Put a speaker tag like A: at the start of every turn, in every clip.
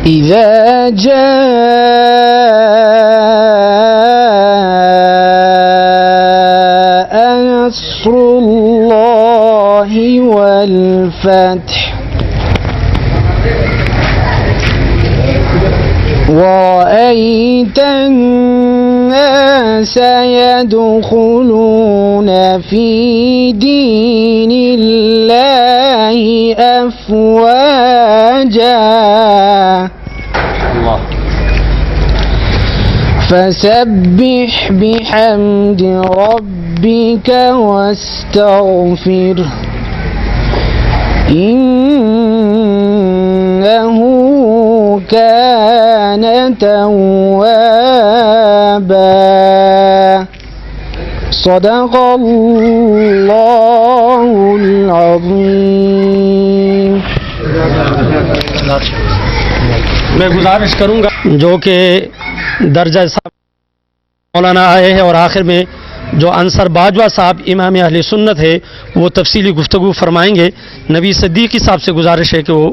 A: إذا جاء نصر الله والفتح ورأيت الناس يدخلون في دين الله أفواجا فسبح بحمد ربك واستغفره إنه كان توابا صدق الله العظيم.
B: میں گزارش کروں گا جو کہ درجہ صاحب مولانا آئے ہیں اور آخر میں جو انصر باجوہ صاحب امام اہل سنت ہے وہ تفصیلی گفتگو فرمائیں گے. نبی صدیقی صاحب سے گزارش ہے کہ وہ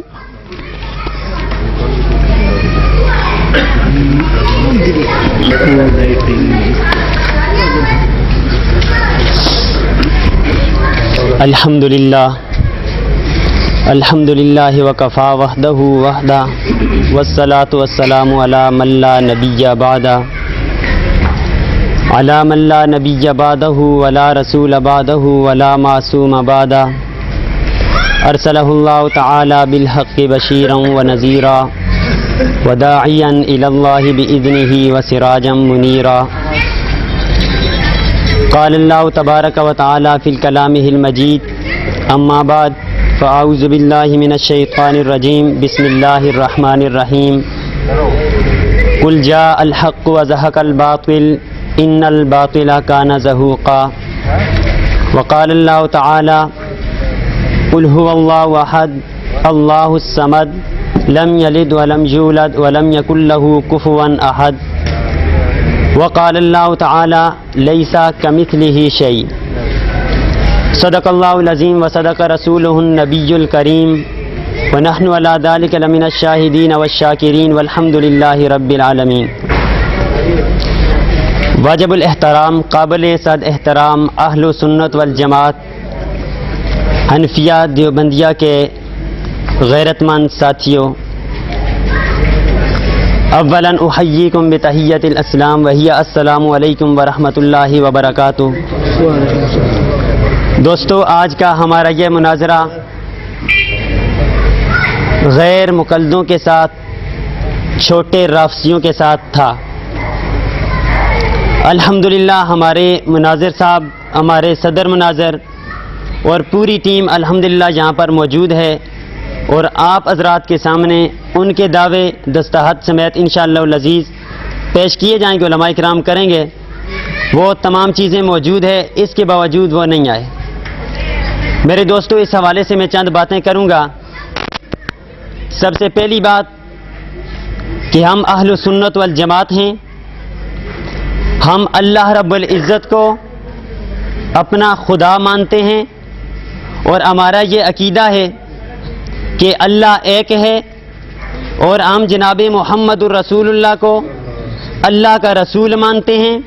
C: الحمدللہ وکفا وحدہ وحدہ والصلاة والسلام علی من لا نبی بعدہ علی من لا نبی بعدہ ولا رسول بعدہ ولا معصوم بعدہ ارسلہ اللہ تعالی بالحق بشیرا ونذیرا وداعیا الی اللہ بإذنہ وسراجا منیرا. قال اللہ تبارک وتعالی فی کلامہ المجید اما بعد فاعوذ باللہ من الشیطان الرجیم بسم اللہ الرحمن الرحیم قل جاء الحق وزهق الباطل ان الباطل كان زهوقا. وقال اللہ تعالی قل هو اللہ احد اللہ الصمد لم یلد ولم یولد ولم یکن له کفوا احد. وقال اللہ تعالی لیس کمثلہ شیء. صدق اللہ العظیم وصدق رسولہ النبی الکریم ونحن علی ذلک لمن الشاہدین والشاکرین والحمد للہ رب العالمین. واجب الاحترام قابل صد احترام اہل سنت والجماعت حنفیہ دیوبندیہ کے غیرت مند ساتھیوں، اولا احییکم بتحیت الاسلام وہی السلام علیکم ورحمۃ اللہ وبرکاتہ. دوستو، آج کا ہمارا یہ مناظرہ غیر مقلدوں کے ساتھ، چھوٹے رافضیوں کے ساتھ تھا. الحمدللہ ہمارے مناظر صاحب، ہمارے صدر مناظر اور پوری ٹیم الحمدللہ یہاں پر موجود ہے اور آپ حضرات کے سامنے ان کے دعوے دستخط سمیت انشاءاللہ العزیز پیش کیے جائیں گے. علماء کرام کریں گے. وہ تمام چیزیں موجود ہے، اس کے باوجود وہ نہیں آئے. میرے دوستو، اس حوالے سے میں چند باتیں کروں گا. سب سے پہلی بات کہ ہم اہل سنت والجماعت ہیں. ہم اللہ رب العزت کو اپنا خدا مانتے ہیں اور ہمارا یہ عقیدہ ہے کہ اللہ ایک ہے اور ہم جناب محمد الرسول اللہ کو اللہ کا رسول مانتے ہیں.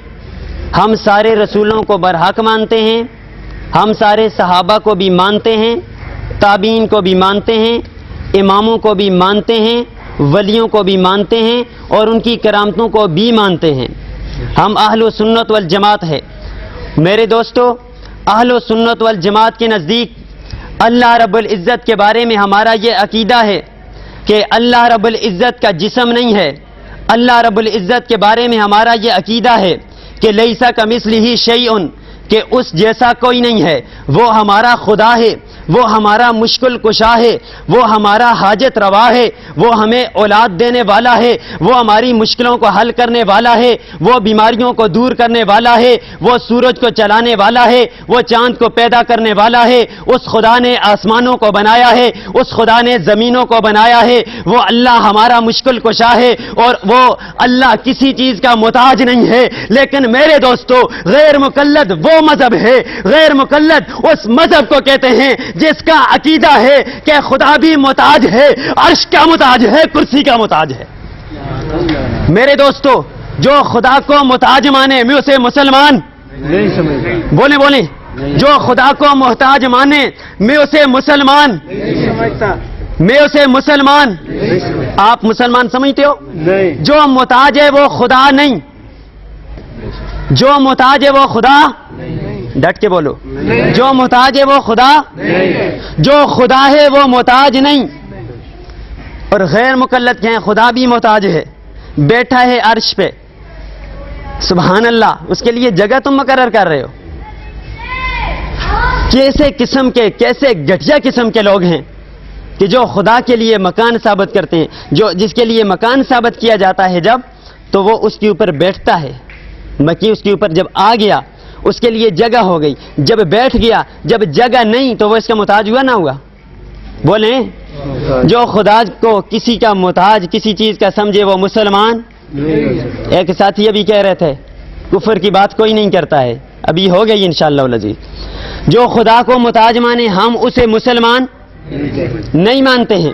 C: ہم سارے رسولوں کو برحق مانتے ہیں. ہم سارے صحابہ کو بھی مانتے ہیں، تابعین کو بھی مانتے ہیں، اماموں کو بھی مانتے ہیں، ولیوں کو بھی مانتے ہیں اور ان کی کرامتوں کو بھی مانتے ہیں. ہم اہل سنت والجماعت ہے. میرے دوستو، اہل سنت والجماعت کے نزدیک اللہ رب العزت کے بارے میں ہمارا یہ عقیدہ ہے کہ اللہ رب العزت کا جسم نہیں ہے. اللہ رب العزت کے بارے میں ہمارا یہ عقیدہ ہے کہ لیسا کمثلہ شیء، کہ اس جیسا کوئی نہیں ہے. وہ ہمارا خدا ہے، وہ ہمارا مشکل کشا ہے، وہ ہمارا حاجت روا ہے، وہ ہمیں اولاد دینے والا ہے، وہ ہماری مشکلوں کو حل کرنے والا ہے، وہ بیماریوں کو دور کرنے والا ہے، وہ سورج کو چلانے والا ہے، وہ چاند کو پیدا کرنے والا ہے. اس خدا نے آسمانوں کو بنایا ہے، اس خدا نے زمینوں کو بنایا ہے. وہ اللہ ہمارا مشکل کشا ہے اور وہ اللہ کسی چیز کا محتاج نہیں ہے. لیکن میرے دوستو، غیر مقلد وہ مذہب ہے، غیر مقلد اس مذہب کو کہتے ہیں جس کا عقیدہ ہے کہ خدا بھی محتاج ہے، عرش کا محتاج ہے، کرسی کا محتاج ہے۔ میرے دوستو، جو خدا کو محتاج مانے میں اسے مسلمان نہیں سمجھتا، بولیں جو خدا کو محتاج مانے میں اسے مسلمان نہیں سمجھتا، میں اسے مسلمان نہیں سمجھتا۔ آپ مسلمان سمجھتے ہو؟ نہیں۔ جو محتاج ہے وہ خدا نہیں، جو محتاج ہے وہ خدا نہیں، ڈٹ کے بولو، جو محتاج ہے وہ خدا نہیں، جو خدا ہے وہ محتاج نہیں، اور غیر مکلف کے ہیں خدا بھی محتاج ہے، بیٹھا ہے عرش پہ، سبحان اللہ، اس کے لیے جگہ تم مقرر کر رہے ہو۔ کیسے گھٹیا قسم کے لوگ ہیں کہ جو خدا کے لیے مکان ثابت کرتے ہیں، جس کے لیے مکان ثابت کیا جاتا ہے جب، تو وہ اس کے اوپر بیٹھتا ہے، مکی اس کے اوپر جب آ گیا اس کے لیے جگہ ہو گئی، جب بیٹھ گیا، جب جگہ نہیں تو وہ اس کا محتاج ہوا نہ ہوا؟ بولیں، جو خدا کو کسی کا محتاج کسی چیز کا سمجھے وہ مسلمان۔ ایک ساتھی ابھی کہہ رہے تھے کفر کی بات کوئی نہیں کرتا ہے، ابھی ہو گئی انشاءاللہ العزیز۔ جو خدا کو محتاج مانے ہم اسے مسلمان نہیں مانتے ہیں۔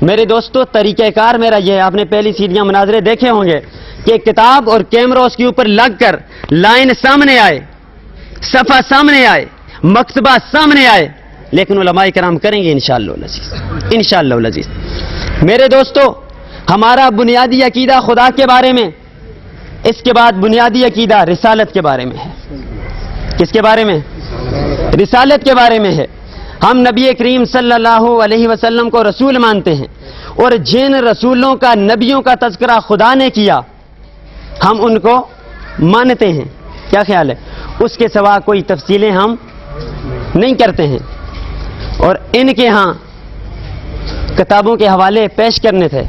C: میرے دوستو، طریقہ کار میرا یہ ہے، آپ نے پہلی سیڑھیاں مناظرے دیکھے ہوں گے کہ کتاب اور کیمرہ اس کے اوپر لگ کر لائن سامنے آئے، صفحہ سامنے آئے، مکتبہ سامنے آئے، لیکن علماء کرام کریں گے انشاءاللہ العزیز، انشاءاللہ العزیز۔ میرے دوستو، ہمارا بنیادی عقیدہ خدا کے بارے میں، اس کے بعد بنیادی عقیدہ رسالت کے بارے میں ہے۔ کس کے بارے میں؟ رسالت کے بارے میں ہے۔ ہم نبی کریم صلی اللہ علیہ وسلم کو رسول مانتے ہیں، اور جن رسولوں کا، نبیوں کا تذکرہ خدا نے کیا ہم ان کو مانتے ہیں۔ کیا خیال ہے؟ اس کے سوا کوئی تفصیلیں ہم نہیں کرتے ہیں۔ اور ان کے ہاں کتابوں کے حوالے پیش کرنے تھے،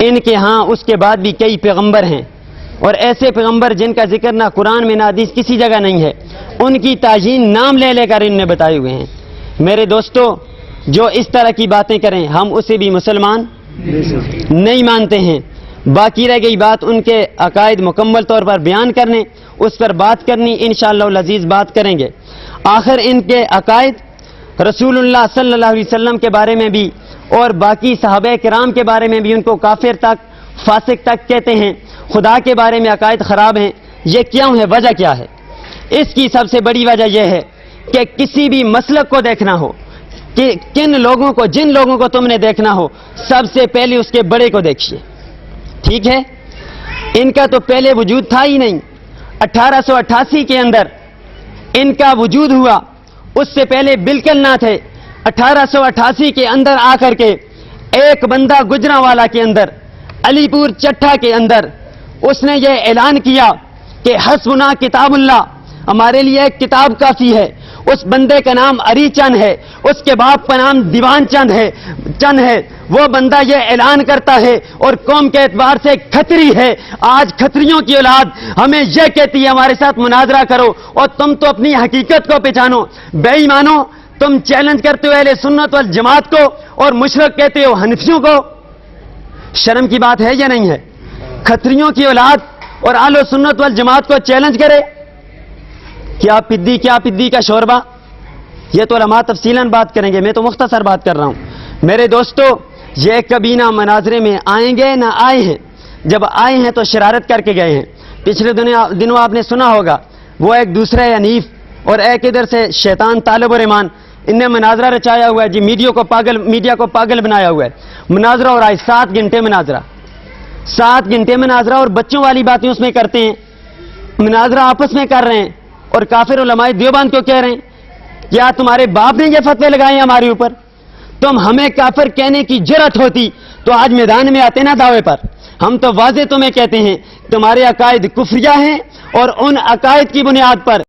C: ان کے ہاں اس کے بعد بھی کئی پیغمبر ہیں، اور ایسے پیغمبر جن کا ذکر نہ قرآن میں نہ حدیث کسی جگہ نہیں ہے، ان کی تعیین نام لے لے کر ان نے بتائے ہوئے ہیں۔ میرے دوستو، جو اس طرح کی باتیں کریں ہم اسے بھی مسلمان نہیں مانتے ہیں۔ باقی رہ گئی بات ان کے عقائد مکمل طور پر بیان کرنے، اس پر بات کرنی، انشاءاللہ العزیز بات کریں گے۔ آخر ان کے عقائد رسول اللہ صلی اللہ علیہ وسلم کے بارے میں بھی اور باقی صحابہ کرام کے بارے میں بھی ان کو کافر تک، فاسق تک کہتے ہیں۔ خدا کے بارے میں عقائد خراب ہیں۔ یہ کیوں ہے؟ وجہ کیا ہے؟ اس کی سب سے بڑی وجہ یہ ہے کہ کسی بھی مسلک کو دیکھنا ہو کہ جن لوگوں کو تم نے دیکھنا ہو، سب سے پہلے اس کے بڑے کو دیکھیے، ٹھیک ہے؟ ان کا تو پہلے وجود تھا ہی نہیں، 1888 کے اندر ان کا وجود ہوا، اس سے پہلے بالکل نہ تھے۔ 1888 کے اندر آ کر کے ایک بندہ گجرانوالا کے اندر، علی پور چٹھا کے اندر، اس نے یہ اعلان کیا کہ حسبنا کتاب اللہ، ہمارے لیے ایک کتاب کافی ہے۔ اس بندے کا نام عری چند ہے، اس کے باپ کا نام دیوان چند ہے۔ وہ بندہ یہ اعلان کرتا ہے اور قوم کے اعتبار سے کھتری ہے۔ آج کھتریوں کی اولاد ہمیں یہ کہتی ہے ہمارے ساتھ مناظرہ کرو، اور تم تو اپنی حقیقت کو پہچانو۔ بے ایمانو، تم چیلنج کرتے ہو اہل سنت والجماعت کو اور مشرک کہتے ہو حنفیوں کو۔ شرم کی بات ہے یا نہیں ہے؟ کھتریوں کی اولاد اور اہل سنت والجماعت کو چیلنج کرے۔ کیا پدی کا شوربہ؟ یہ تو علماء تفصیلاً بات کریں گے، میں تو مختصر بات کر رہا ہوں۔ میرے دوستو، یہ کبھی نہ مناظرے میں آئیں گے نہ آئے ہیں، جب آئے ہیں تو شرارت کر کے گئے ہیں۔ پچھلے دنوں آپ نے سنا ہوگا، وہ ایک دوسرے حنیف اور ایک ادھر سے شیطان طالب الرحمان، ان نے مناظرہ رچایا ہوا ہے جی، میڈیا کو پاگل بنایا ہوا ہے۔ مناظرہ اور آئے 7 گھنٹے مناظرہ، 7 گھنٹے مناظرہ، اور بچوں والی باتیں اس میں کرتے ہیں۔ مناظرہ آپس میں کر رہے ہیں، اور کافر علماء دیوبند کو کہہ رہے ہیں کیا تمہارے باپ نے یہ فتوے لگائے ہیں ہمارے اوپر؟ تم ہمیں کافر کہنے کی جرأت ہوتی تو آج میدان میں آتے نا دعوے پر۔ ہم تو واضح تمہیں کہتے ہیں تمہارے عقائد کفریہ ہیں، اور ان عقائد کی بنیاد پر